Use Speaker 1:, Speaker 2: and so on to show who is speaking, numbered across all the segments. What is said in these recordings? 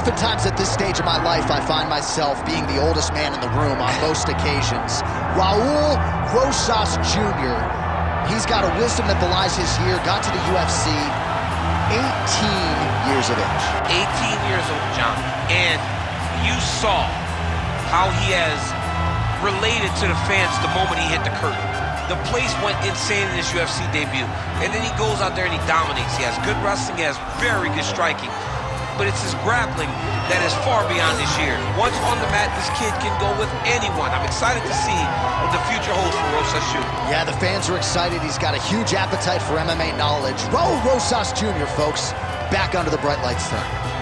Speaker 1: Oftentimes at this stage of my life, I find myself being the oldest man in the room on most occasions. Raul Rosas Jr., he's got a wisdom that belies his year, got to the UFC, 18 years of age.
Speaker 2: 18 years old, John. And you saw how he has related to the fans the moment he hit the curtain. The place went insane in his UFC debut. And then he goes out there and he dominates. He has good wrestling, he has very good striking. But it's his grappling that is far beyond this year. Once on the mat, this kid can go with anyone. I'm excited to see what the future holds for Rosas Jr.
Speaker 1: Yeah, the fans are excited. He's got a huge appetite for MMA knowledge. Raul Rosas Jr., folks, back under the bright lights tonight.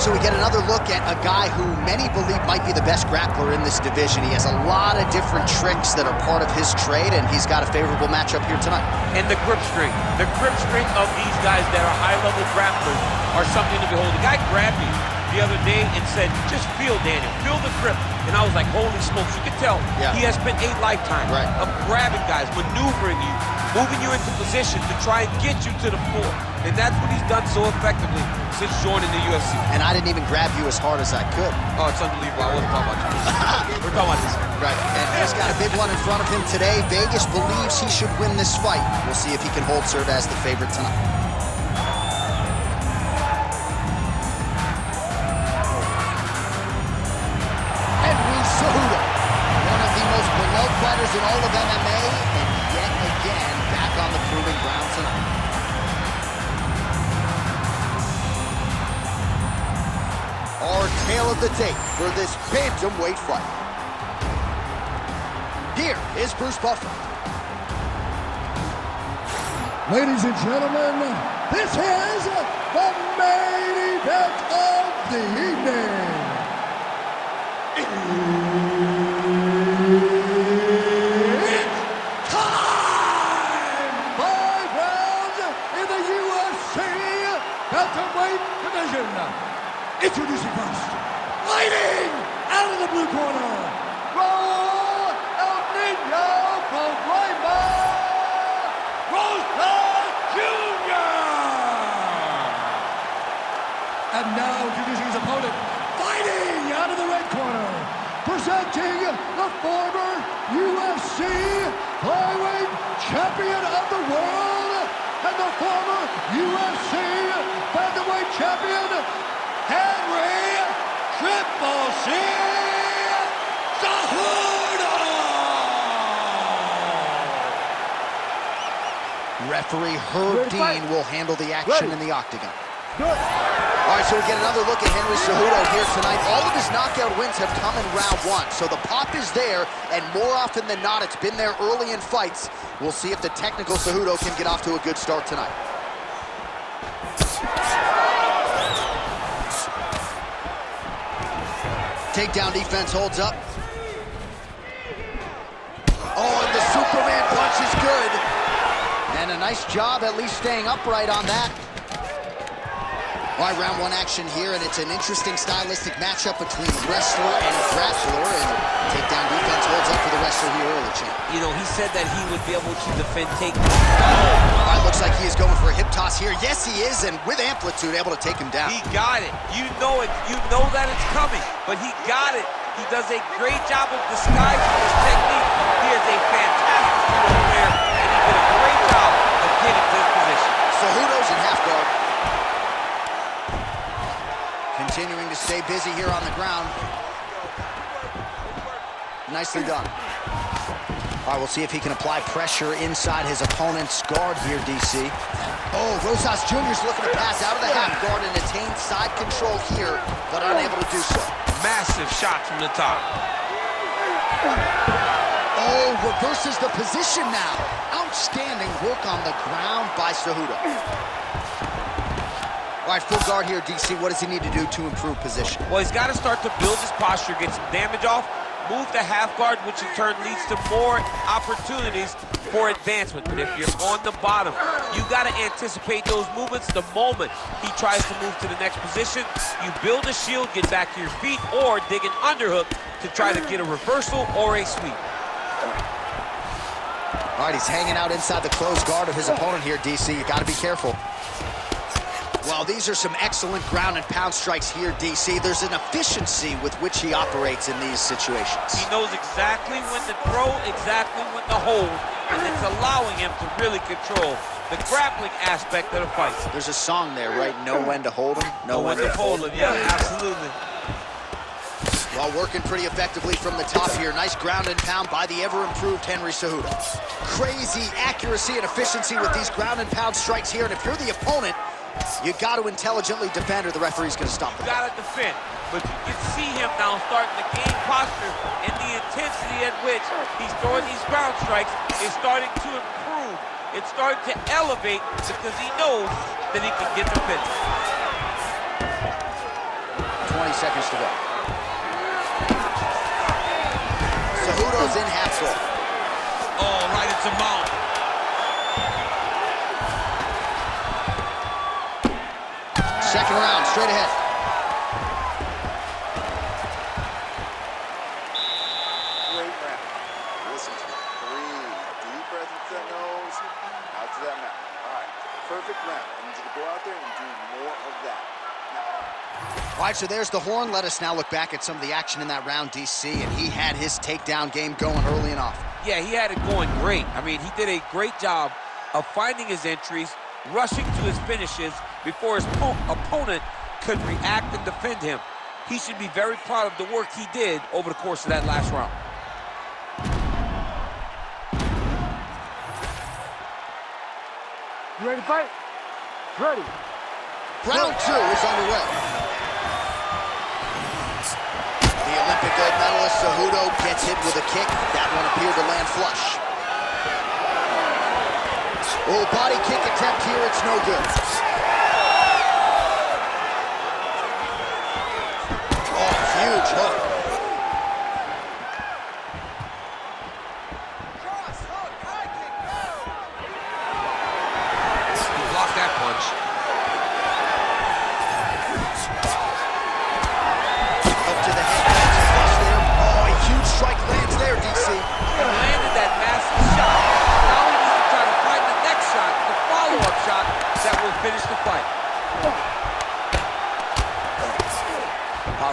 Speaker 1: So we get another look at a guy who many believe might be the best grappler in this division. He has a lot of different tricks that are part of his trade, and he's got a favorable matchup here tonight.
Speaker 2: And the grip strength of these guys that are high-level grapplers are something to behold. The guy grabbed me the other day and said, just feel, Daniel, feel the grip. And I was like, holy smokes, you can tell he has spent a lifetime of grabbing guys, maneuvering you, moving you into position to try and get you to the floor. And that's what he's done so effectively since joining the UFC.
Speaker 1: And I didn't even grab you as hard as I could.
Speaker 2: Oh, it's unbelievable. I wasn't talking about you. We're talking about this.
Speaker 1: Right. And he's got a big one in front of him today. Vegas believes he should win this fight. We'll see if he can hold serve as the favorite tonight. Henry Cejudo, one of the most beloved fighters in all of MMA, and yet again back on the proving ground tonight. Our tale of the tape for this bantamweight fight. Here is Bruce Buffer.
Speaker 3: Ladies and gentlemen, this is the main event of the evening. It's time! 5 rounds in the UFC bantamweight division. Introducing first, fighting out of the blue corner, Raul Rosas Jr. And now introducing his opponent, fighting out of the red corner, presenting the former UFC flyweight champion of the world and the former UFC bantamweight champion, Henry Cejudo!
Speaker 1: Referee Herb Dean will handle the action in the octagon. All right, so we get another look at Henry Cejudo here tonight. All of his knockout wins have come in round 1, so the pop is there, and more often than not, it's been there early in fights. We'll see if the technical Cejudo can get off to a good start tonight. Takedown defense holds up. Oh, and the Superman punch is good. And a nice job at least staying upright on that. All right, round 1 action here, and it's an interesting stylistic matchup between wrestler and grappler, and takedown defense holds up for the wrestler here early, champ.
Speaker 2: You know, he said that he would be able to defend takedown.
Speaker 1: All right, looks like he is going for a hip toss here. Yes, he is, and with amplitude, able to take him down.
Speaker 2: He got it. You know it. You know that it's coming, but he got it. He does a great job of disguising his technique. He is a fantastic judo player, and he did a great job of getting to his position.
Speaker 1: Cejudo's in half guard. Continuing to stay busy here on the ground. Nicely done. All right, we'll see if he can apply pressure inside his opponent's guard here, DC. Oh, Rosas Jr.'s looking to pass out of the half guard and attain side control here, but unable to do so.
Speaker 2: Massive shot from the top.
Speaker 1: Oh, reverses the position now. Outstanding work on the ground by Cejudo. All right, full guard here, DC. What does he need to do to improve position?
Speaker 2: Well, he's got to start to build his posture, get some damage off, move to half guard, which in turn leads to more opportunities for advancement. But if you're on the bottom, you got to anticipate those movements the moment he tries to move to the next position. You build a shield, get back to your feet, or dig an underhook to try to get a reversal or a sweep.
Speaker 1: All right, he's hanging out inside the closed guard of his opponent here, DC. You got to be careful. Well, these are some excellent ground and pound strikes here, DC. There's an efficiency with which he operates in these situations.
Speaker 2: He knows exactly when to throw, exactly when to hold, and it's allowing him to really control the grappling aspect of the fight.
Speaker 1: There's a song there, right? Know when to hold him, know when to fold him.
Speaker 2: Yeah, absolutely.
Speaker 1: Well, working pretty effectively from the top here. Nice ground and pound by the ever-improved Henry Cejudo. Crazy accuracy and efficiency with these ground and pound strikes here, and if you're the opponent, you got to intelligently defend or the referee's going to stop it.
Speaker 2: You got to defend, but you can see him now starting to gain posture, and the intensity at which he's throwing these ground strikes is starting to improve. It's starting to elevate because he knows that he can get the finish.
Speaker 1: 20 seconds to go. Cejudo's in half guard.
Speaker 2: Oh, right into mount.
Speaker 1: Second round, straight ahead.
Speaker 4: Great round. Listen to me. Breathe. Deep breath into that nose, out to that mouth. All right, perfect round. I need you to go out there and do more of that.
Speaker 1: All right, so there's the horn. Let us now look back at some of the action in that round, DC, and he had his takedown game going early and often.
Speaker 2: Yeah, he had it going great. I mean, he did a great job of finding his entries, rushing to his finishes before his opponent could react and defend him. He should be very proud of the work he did over the course of that last round.
Speaker 3: You ready to fight? Ready.
Speaker 1: Round two is underway. The Olympic gold medalist Cejudo gets hit with a kick. That one appeared to land flush. Oh, body kick attempt here, it's no good. Oh, huge hook.
Speaker 2: He blocked that punch.
Speaker 1: Up to the head, flush there. Oh, a huge strike lands there, DC.
Speaker 2: He landed that massive shot. Now he needs to try to find the next shot, the follow-up shot that will finish the fight.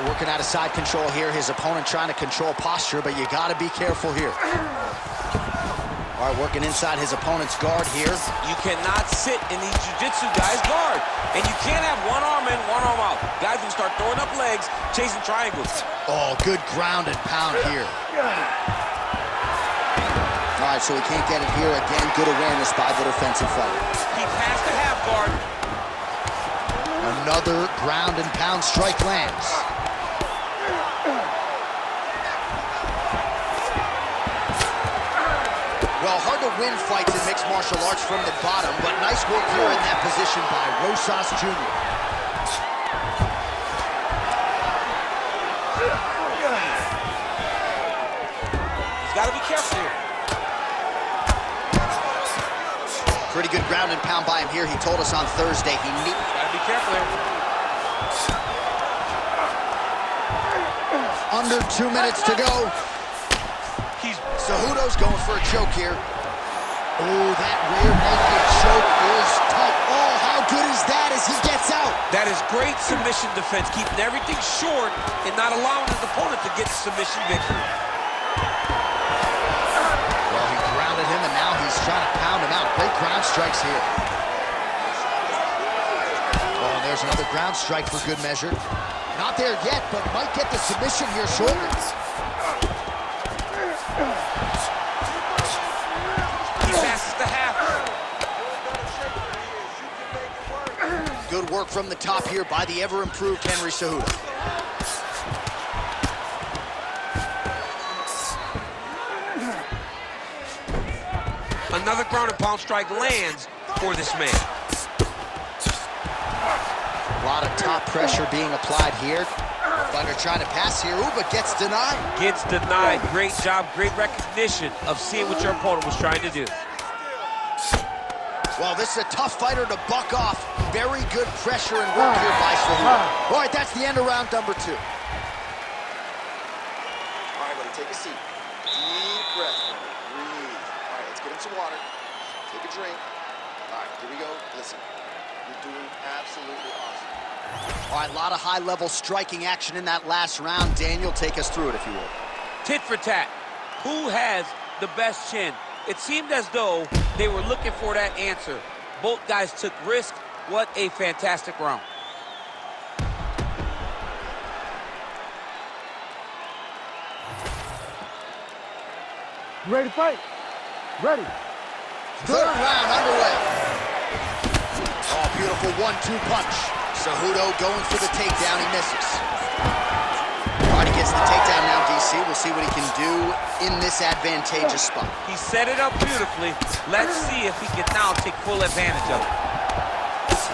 Speaker 1: Working out of side control here. His opponent trying to control posture, but you got to be careful here. All right, working inside his opponent's guard here.
Speaker 2: You cannot sit in these jiu-jitsu guys' guard. And you can't have one arm in, one arm out. Guys will start throwing up legs, chasing triangles.
Speaker 1: Oh, good ground and pound here. All right, so he can't get it here again. Good awareness by the defensive fighter.
Speaker 2: He passed the half guard.
Speaker 1: Another ground and pound strike lands. Well, hard to win fights in mixed martial arts from the bottom, but nice work here in that position by Rosas Jr.
Speaker 2: He's got to be careful here.
Speaker 1: Pretty good ground and pound by him here. He told us on Thursday he needs...
Speaker 2: Got to be careful here.
Speaker 1: Under 2 minutes to go. Cejudo's going for a choke here. Oh, that rear naked choke is tough. Oh, how good is that as he gets out?
Speaker 2: That is great submission defense, keeping everything short and not allowing his opponent to get the submission victory.
Speaker 1: Well, he grounded him, and now he's trying to pound him out. Great ground strikes here. Oh, and there's another ground strike for good measure. Not there yet, but might get the submission here shortly. work from the top here by the ever-improved Henry Cejudo.
Speaker 2: Another ground and pound strike lands for this man.
Speaker 1: A lot of top pressure being applied here. Fighter trying to pass here, but gets denied.
Speaker 2: Gets denied. Great job, great recognition of seeing what your opponent was trying to do.
Speaker 1: Well, this is a tough fighter to buck off. Very good pressure and work here by Cejudo. All right, that's the end of round number 2.
Speaker 4: All right, buddy, take a seat. Deep breath. Breathe. All right, let's get him some water. Take a drink. All right, here we go. Listen, you're doing absolutely awesome.
Speaker 1: All right, a lot of high-level striking action in that last round. Daniel, take us through it, if you will.
Speaker 2: Tit for tat. Who has the best chin? It seemed as though they were looking for that answer. Both guys took risk. What a fantastic round.
Speaker 3: Ready to fight? Ready.
Speaker 1: Third round underway. Oh, beautiful 1-2 punch. Cejudo going for the takedown. He misses. All right, he gets the takedown now, DC. We'll see what he can do in this advantageous spot.
Speaker 2: He set it up beautifully. Let's see if he can now take full advantage of it.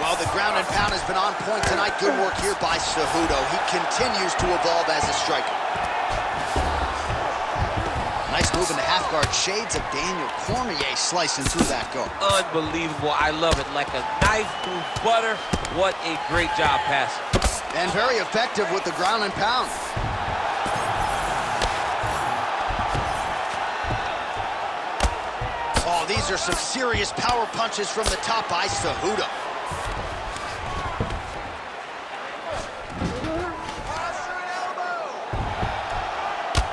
Speaker 1: Well, the ground and pound has been on point tonight. Good work here by Cejudo. He continues to evolve as a striker. Nice move in the half guard. Shades of Daniel Cormier slicing through that guard.
Speaker 2: Unbelievable. I love it. Like a knife through butter. What a great job passing.
Speaker 1: And very effective with the ground and pound. Oh, these are some serious power punches from the top by Cejudo.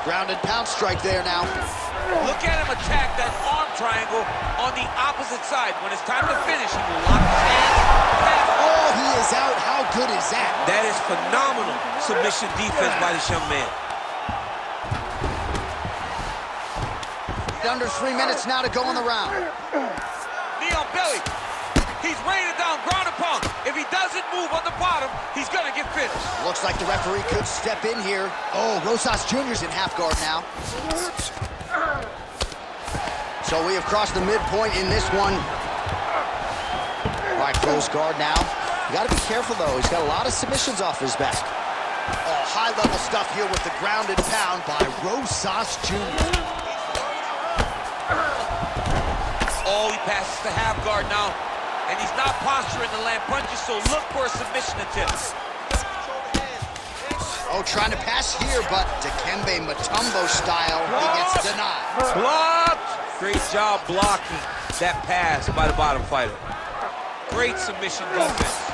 Speaker 1: Ground and pound strike there now.
Speaker 2: Look at him attack that arm triangle on the opposite side. When it's time to finish, he will lock his hands.
Speaker 1: Oh, he is out. How good is that?
Speaker 2: That is phenomenal submission defense by this young man.
Speaker 1: Under 3 minutes now to go in the round.
Speaker 2: Knee on belly. He's raining down ground and pound. If he doesn't move on the bottom, he's going to get finished.
Speaker 1: Looks like the referee could step in here. Oh, Rosas Jr.'s in half guard now. So we have crossed the midpoint in this one. All right, close guard now. You got to be careful, though. He's got a lot of submissions off his back. Oh, high-level stuff here with the ground and pound by Rosas Jr.
Speaker 2: Oh, he passes the half guard now. And he's not posturing to land punches, so look for a submission attempt.
Speaker 1: Oh, trying to pass here, but Dikembe Mutombo style, he gets denied.
Speaker 2: Blocked! Great job blocking that pass by the bottom fighter. Great submission defense.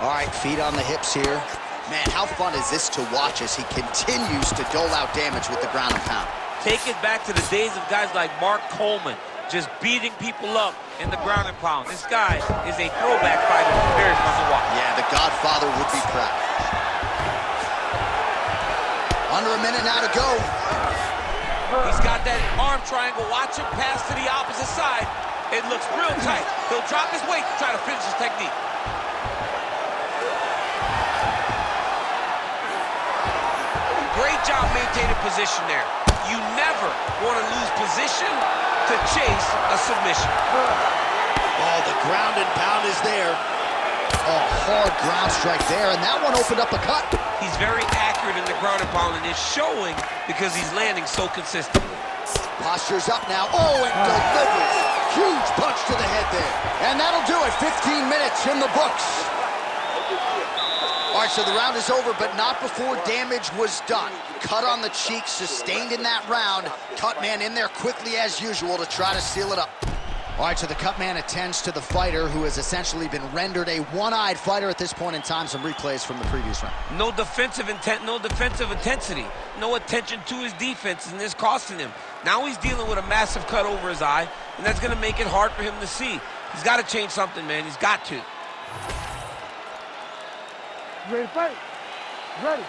Speaker 1: All right, feet on the hips here. Man, how fun is this to watch as he continues to dole out damage with the ground and pound.
Speaker 2: Take it back to the days of guys like Mark Coleman, just beating people up in the ground and pound. This guy is a throwback fighter. Very fun to watch.
Speaker 1: Yeah, the Godfather would be proud. Under a minute now to go.
Speaker 2: He's got that arm triangle. Watch him pass to the opposite side. It looks real tight. He'll drop his weight to try to finish his technique. Great job maintaining position there. You never want to lose position to chase a submission.
Speaker 1: Oh, the ground and pound is there. Oh, hard ground strike there, and that one opened up a cut.
Speaker 2: He's very accurate in the ground and pound, and it's showing because he's landing so consistently.
Speaker 1: Posture's up now. Oh, and delivers. Huge punch to the head there. And that'll do it. 15 minutes in the books. All right, so the round is over, but not before damage was done. Cut on the cheek, sustained in that round. Cut man in there quickly as usual to try to seal it up. All right, so the cut man attends to the fighter who has essentially been rendered a one-eyed fighter at this point in time. Some replays from the previous round.
Speaker 2: No defensive intent, no defensive intensity. No attention to his defense, and this costing him. Now he's dealing with a massive cut over his eye, and that's going to make it hard for him to see. He's got to change something, man. He's got to.
Speaker 3: Ready to fight? Ready.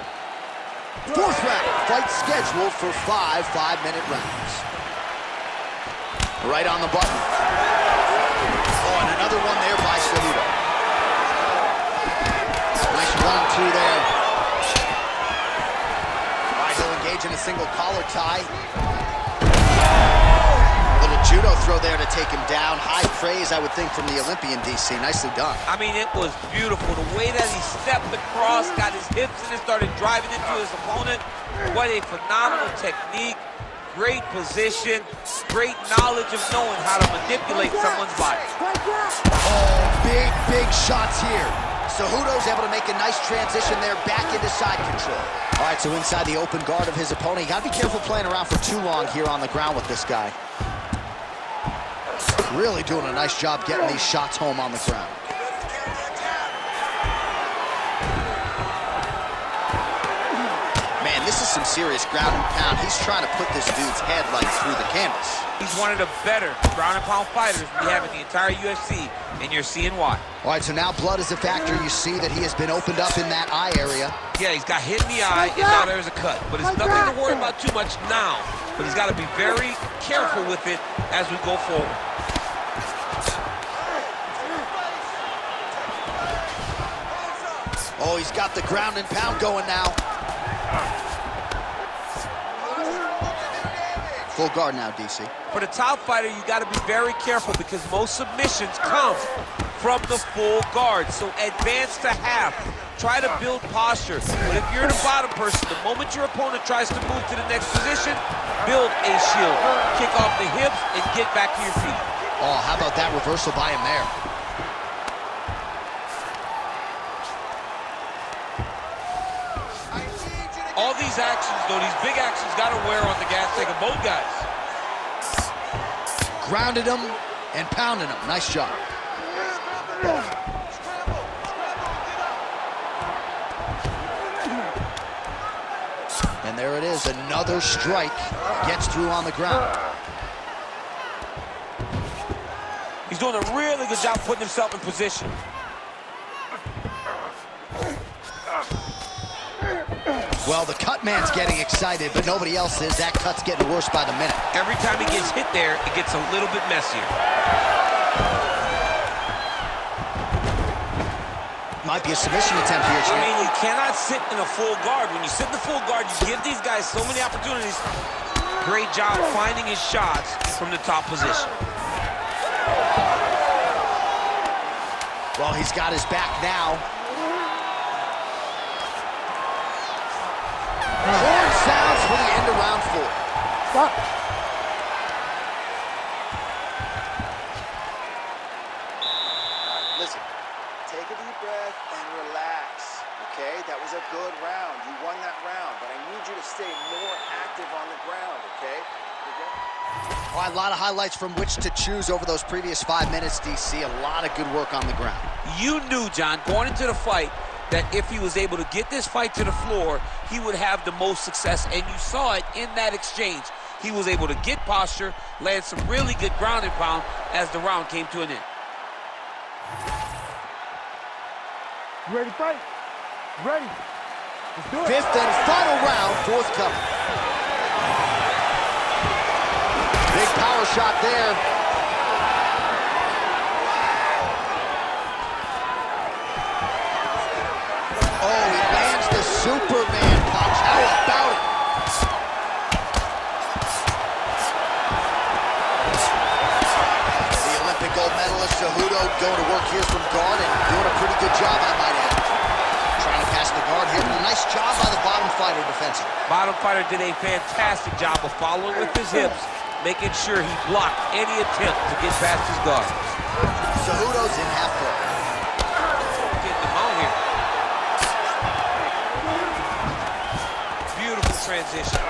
Speaker 1: Fourth round, fight scheduled for 5 5-minute rounds. Right on the button. Oh, and another one there by Cejudo. Nice 1-2 there. All right, he'll engage in a single collar tie. Little judo throw there to take him down. High praise, I would think, from the Olympian, DC. Nicely done.
Speaker 2: I mean, it was beautiful. The way that he stepped across, got his hips in and started driving into his opponent. What a phenomenal technique. Great position. Great knowledge of knowing how to manipulate someone's body.
Speaker 1: Oh, big shots here. Cejudo's able to make a nice transition there back into side control. All right, so inside the open guard of his opponent. You got to be careful playing around for too long here on the ground with this guy. Really doing a nice job getting these shots home on the ground. Man, this is some serious ground and pound. He's trying to put this dude's head like through the canvas.
Speaker 2: He's one of the better ground and pound fighters we have in the entire UFC, and you're seeing why.
Speaker 1: All right, so now blood is a factor. You see that he has been opened up in that eye area.
Speaker 2: Yeah, he's got hit in the eye, and now there's a cut. But it's nothing to worry about too much now. But he's got to be very careful with it as we go forward.
Speaker 1: Oh, he's got the ground and pound going now. Full guard now, DC.
Speaker 2: For the top fighter, you got to be very careful because most submissions come from the full guard. So advance to half. Try to build posture. But if you're the bottom person, the moment your opponent tries to move to the next position, build a shield. Kick off the hips and get back to your feet.
Speaker 1: Oh, how about that reversal by him there?
Speaker 2: All these actions, though, these big actions got to wear on the gas tank of both guys.
Speaker 1: Grounded him and pounded him. Nice job. And there it is, another strike. Gets through on the ground.
Speaker 2: He's doing a really good job putting himself in position.
Speaker 1: Well, the cut man's getting excited, but nobody else is. That cut's getting worse by the minute.
Speaker 2: Every time he gets hit there, it gets a little bit messier.
Speaker 1: Might be a submission attempt here,
Speaker 2: I mean, you cannot sit in a full guard. When you sit in the full guard, you give these guys so many opportunities. Great job finding his shots from the top position.
Speaker 1: Well, he's got his back now. Horn sounds for the end of round 4.
Speaker 3: Stop.
Speaker 4: Listen, take a deep breath and relax, okay? That was a good round. You won that round, but I need you to stay more active on the ground, okay?
Speaker 1: All right, a lot of highlights from which to choose over those previous 5 minutes, DC. A lot of good work on the ground.
Speaker 2: You knew, John, going into the fight, that if he was able to get this fight to the floor, he would have the most success, and you saw it in that exchange. He was able to get posture, land some really good ground and pound as the round came to an end.
Speaker 3: You ready to fight? Ready. Let's do it.
Speaker 1: 5th and final round, 4th coming. Big power shot there. Oh, he lands the Superman punch. How about it? The Olympic gold medalist Cejudo going to work here from guard and doing a pretty good job, I might add. Trying to pass the guard here, but a nice job by the bottom fighter defensively.
Speaker 2: Bottom fighter did a fantastic job of following with his hips, making sure he blocked any attempt to get past his guard.
Speaker 1: Cejudo's in half guard.
Speaker 2: Getting him out here. Beautiful transition.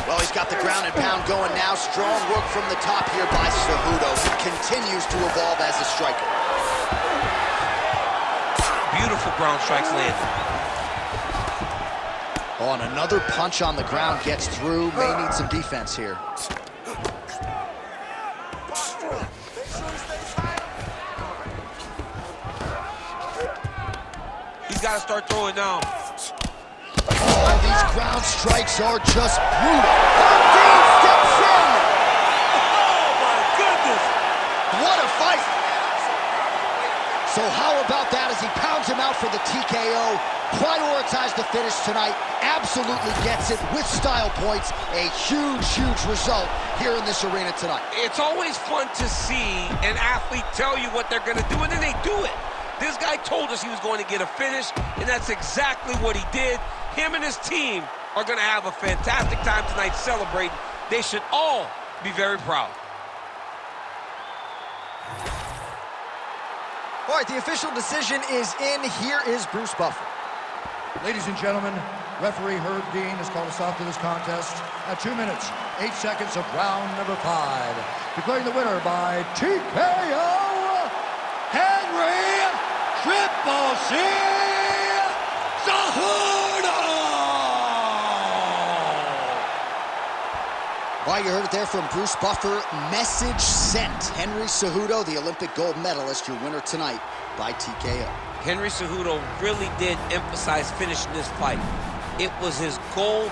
Speaker 1: Well, he's got the ground and pound going now. Strong work from the top here by Cejudo. He continues to evolve as a striker.
Speaker 2: Beautiful ground strikes landed.
Speaker 1: Oh, and another punch on the ground gets through. May need some defense here.
Speaker 2: He's got to start throwing now.
Speaker 1: Oh, these ground strikes are just brutal. Dean steps in.
Speaker 2: Oh, my goodness.
Speaker 1: What a fight. finish tonight. Absolutely gets it with style points. A huge, huge result here in this arena tonight.
Speaker 2: It's always fun to see an athlete tell you what they're going to do, and then they do it. This guy told us he was going to get a finish, and that's exactly what he did. Him and his team are going to have a fantastic time tonight celebrating. They should all be very proud.
Speaker 5: All right, the official decision is in. Here is Bruce Buffer.
Speaker 3: Ladies and gentlemen, referee Herb Dean has called a stop to this contest at 2 minutes, 8 seconds of round number 5. Declaring the winner by TKO, Henry Cejudo!
Speaker 1: Well, you heard it there from Bruce Buffer. Message sent. Henry Cejudo, the Olympic gold medalist, your winner tonight by TKO.
Speaker 2: Henry Cejudo really did emphasize finishing this fight. It was his goal